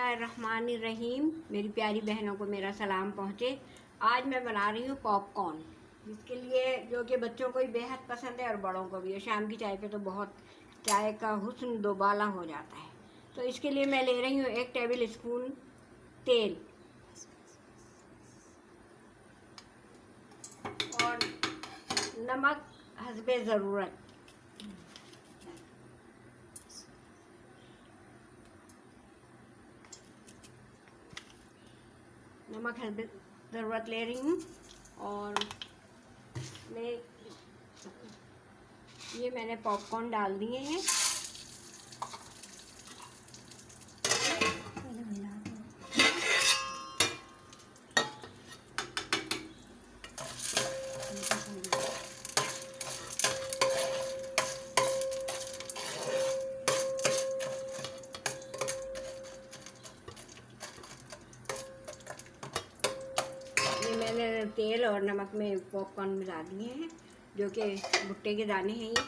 बिस्मिल्लाहिर्रहमानिर्रहीम। मेरी प्यारी बहनों को मेरा सलाम पहुँचे। आज मैं बना रही हूँ पॉपकॉर्न, जिसके लिए जो कि बच्चों को भी बेहद पसंद है और बड़ों को भी। शाम की चाय पे तो बहुत चाय का हुस्न दोबाला हो जाता है। तो इसके लिए मैं ले रही हूँ 1 टेबल स्पून तेल और नमक हस्बे ज़रूरत। नमक हस्बे ज़रूरत ले रही हूँ और ये मैंने पॉपकॉर्न डाल दिए हैं। ये मैंने तेल और नमक में पॉपकॉर्न मिला दिए हैं, जो कि भुट्टे के दाने हैं। ये